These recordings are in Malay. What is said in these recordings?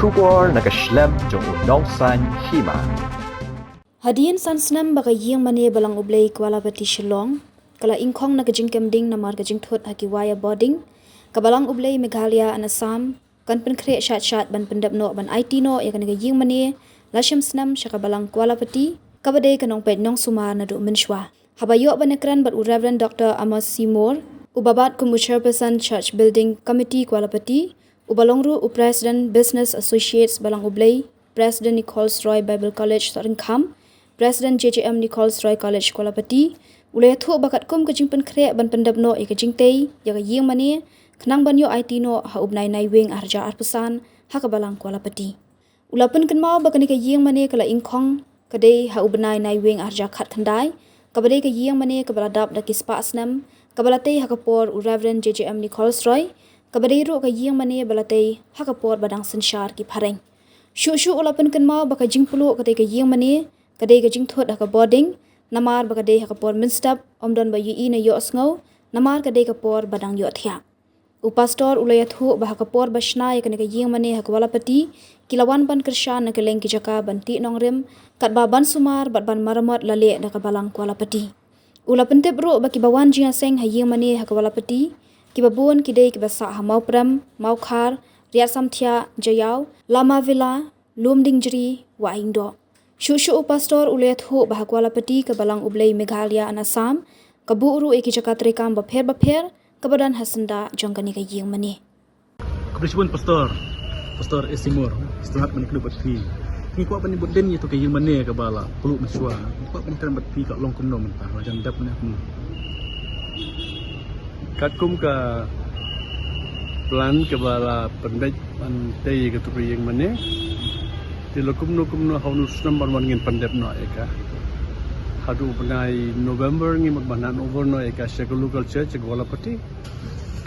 Shubor nakaslem jong unong san hima. Hadian sansnam baka yeng mane balang ublay Kuala Bati Shillong, kala ingkong nakajing kemding namar kajing thot haki waya boarding, kabalang ublay Meghalaya an Assam, kan penkre shat ban pendap no ban IT no ya kan yeng mane, lasham snam syaka balang Kuala Bati, kabade kanong ped nong sumar na do menshwa. Habayok banekran bat Reverend Dr. Amos Seymour, ubabat kumu chairperson Church Building Committee Kuala Bati, ubalongru President Business Associates balang ublay, President Nichols Roy Bible College Saringkham, President JJM Nichols Roy College Kuala Bati, ulay thu bakat kum kajing penkre ban pendap no e kajing tei, ya yeng mane, kenang banyo IT no ha ubnai nai wing arja arpesan ha kabalang Kuala Bati. Ulapan kenmau bakani ka yeng mane kala ingkong kadai ha ubnai nai wing arja khat khandai, kabadai ka yeng mane kabala dap daki spa asnam, kabalatei ha kapor Reverend JJM Nichols Roy, kabadai ro ka yeng mane balatei ha kapor badang sensyar ki phareng. Shu ulapan kenmau baka jing pulu kadai ka yeng mane, kadai ka jing thot haka boarding, namar ba kadai haka por minstap, omdon ba yui na yo asngau, namar kadai ka por badang yo thia. Upastor ulayat hu ba haka por bashna ya ka yeng mane haka Kuala Bati, kilawan ban kershan na keleng ki jaka banti nongrim, kat ba ban sumar bat ban maramot lale na kabalang Kuala Bati. Ula pentep ro ba kibawan jinga seng ha yeng mane haka Kuala Bati, kibabun kidai kibasa ha mau pram, mau khar, riat samthia, jayau, lama villa, lumding jeri, wa indo. Shu upastor ulayat hu bah Kuala Bati ke balang ublay Meghalaya an Assam, kabu uru eki jakat rekam bapher, kebadan hasenda jangkani ka yeng mane. Kepresibuan pastor Esimor, setelah menikah berpi. Ni kuat pani boden itu ke yeng mane ke bala, peluk mesua. Kuat pani teran berpi kat long kumno mentah, wajan dap ni aku. Kakum ka plan ke bala pendek pantai ke tu yeng mane. Tilo kumno haunu snam ban ngin pandep no eka. Hadu benai November ngi magbanan over no eka Shaker Local Church Kuala Bati.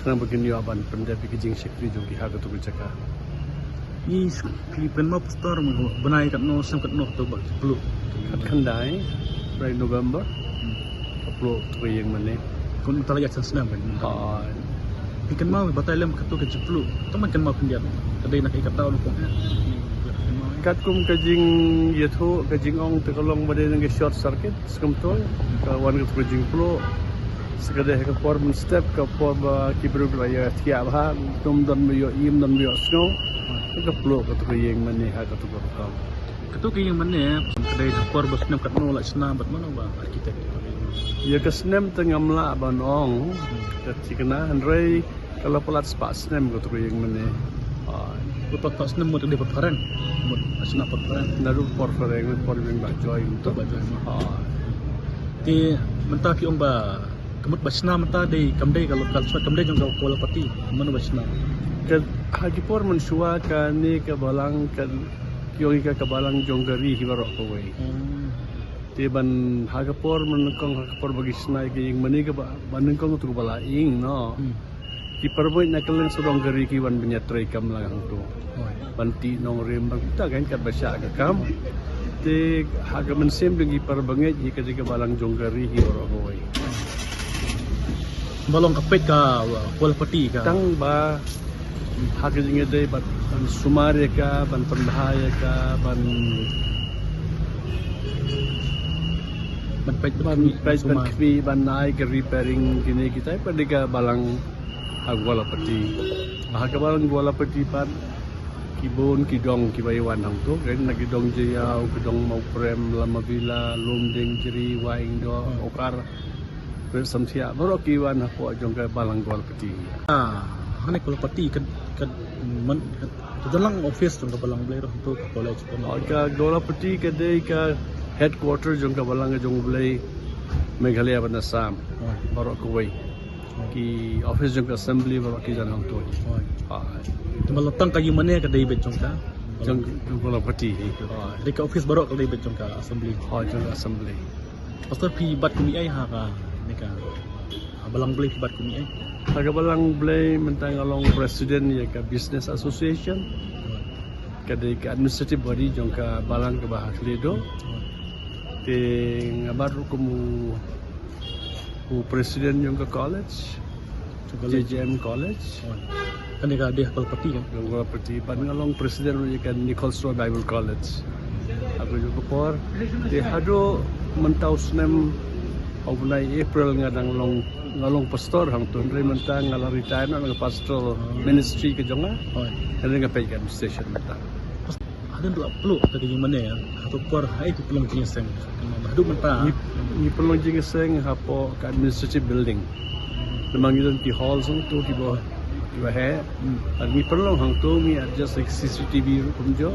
Kenang begini aban pandep ki jing sekri jogi haga tu jaka. Ni klipen mau pastor benai kat no sam kat no tu bak peluk. Kat khandai by November. Kaplo tu yeng mane. Kun utara ya senam kan. Ha. Ikan mau batalem kat tu ke peluk. Teman kan mau pendiat. Kadai nak ikat tahu lu Katkum kajing yatho kajing ong tekalong bade nang short circuit skumtol kawan kat kajing plo sekade ka por step ka por ba kibru ba ya thia ba tum dan yo im dan yo snow ka plo ka to yeng mane ha ka to ka ketu ke yang mana kadai por bos nam kat no la sna bat mana ba arkitek ya ka snem tengamla ban ong ka tikna handrei kala polat spa snem ka to yeng mane Putot snem mo tadi paparan, mo asna paparan. naru por fereng por bing ba joy Untuk baca. Ti mentah ki ong ba kemut basna mentah dei kamdei kalau kalswa kamdei jong Kuala Bati mana basna. Ka haji por mensua ka ni ka balang kan kyong ka balang jonggari hibarok ko wei. Ti ban haga por menengkong haga por bagi snai ke yang mani ka ba banengkong tu bala ing no. Ki perboy na kaleng surong gari ki wan benyatrai kam lang tu. Banti nong rem bang kita kan kat basya ka kam. Ti haga mensem dengan perbangai jika jika balang jonggari hibarok ko wei. Balong kapit ka Kuala Bati ka. Tang ba haga jinga dai ban sumare ka ban pendahaya ka ban ban kwi ban nai ke repairing kini kita pada ka balang Kuala Bati. Haga balang Kuala Bati pan kibon kidong kibaywan hang tu kan nagi dong jayau kidong mau prem lama villa lumding jeri waing do okar samsia baru kiwan aku ajong ke balang Kuala Bati. Hane Kuala Bati kan man dalang office jong balang blay tu college ko. Ka Kuala Bati ka dei ka headquarter jong ka balang jong blay Meghalaya ban Assam. Baru ko wei. Ki office jong assembly baru ki jan hang tu. Tumalatang kayo mana ka David jong ka. Jong Kuala Bati. Di ka office baru ka David jong ka assembly. Jong assembly. Pastor pi bat kumi ai ha ka ni ka. Balang blay pi bat kumi ai. Haga balang blay mentang along president ya ka business association. Kadai ka administrative body jong ka balang ka bahas ledo. Ting baru kumu ku presiden jong ka college. JJM College. kan dia kalau peti kan. Gua pergi pangalong presiden kan Nicole Stroy Bible College. Aku juga por. Di hado mentau senem Aunai April ngalong pastor hang tu ndre mentang ngala retire na pastoral ministry ke jonga. Oi. Kan nga pegan station mentang. Ada dua peluk tadi yang mana ya? Atau por hai tu peluk jenis yang hadu mentah. Ni pelong jing seng hapo ka administrative building. Namang yun ki hall sung tu ki bo he. Ni pelong hang tu mi adjust like CCTV kumjo.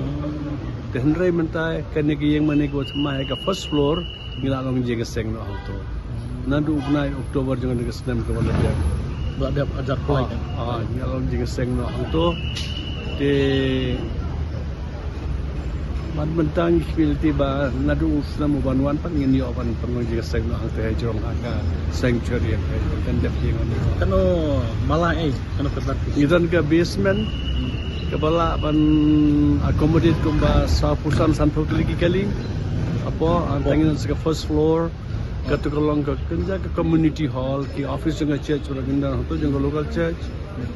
Tenre mentai kan ki yang mana go sama ka first floor ngila long jing seng no hang tu. Nandu ubnai Oktober jangan dekat senam ke mana dia. Ada ajar play kan. Ngila long jing seng no hang tu. De mentang ikhwilti ba nadu usna mubanwan pan ngin yo pan pangong jiga seng no hang te jong aka sanctuary kan dep yang ni Kano malah kano ketat. idan ka basement kabala pan accommodate kumba sa pusan santo lagi kali apo antangin sa first floor katukalong ka kanja ka community hall ki office nga church ora ginda to jong local church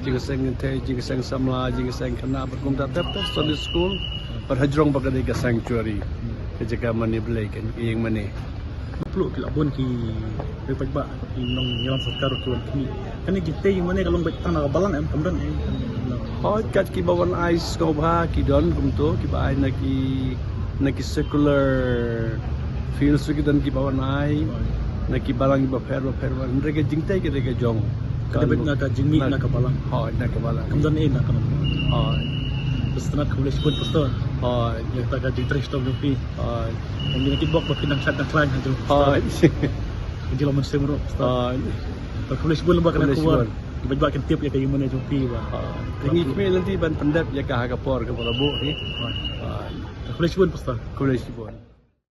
jiga seng te jiga seng samla jiga seng kana berkumta tap Sunday school perhajrong bagay ka sanctuary kejaka mani blay kan iyang mani Peluk kila bon ki repag ba nong yalam sarkar tuan kini. Kan kita yang mana kalau baik tanah balang em kemudian hot kat ki bawan ice ko ba ki don kumto ki ba ay naki circular fields ki don ki bawan ay naki balang ba per ndrega jingtay ki rega jong kadabit na ka jingmi na ka balang. hot na ka balang Kemudian na kan. hot Pesenat kulis pun pastor. hot Yang tak ada interest tu lebih. hot Yang ini kita buat pinang sat dan klaim tu. hot Jadi lawan semua pastor. hot Tak kulis pun lembak kena Kulis keluar. pun. Tiba-tiba kan tiap ya kayak mana jumpi ba. Tingi kami nanti ban pendap ya ka hagapor ka pala bu ni Tak kulis pun pastor. college bon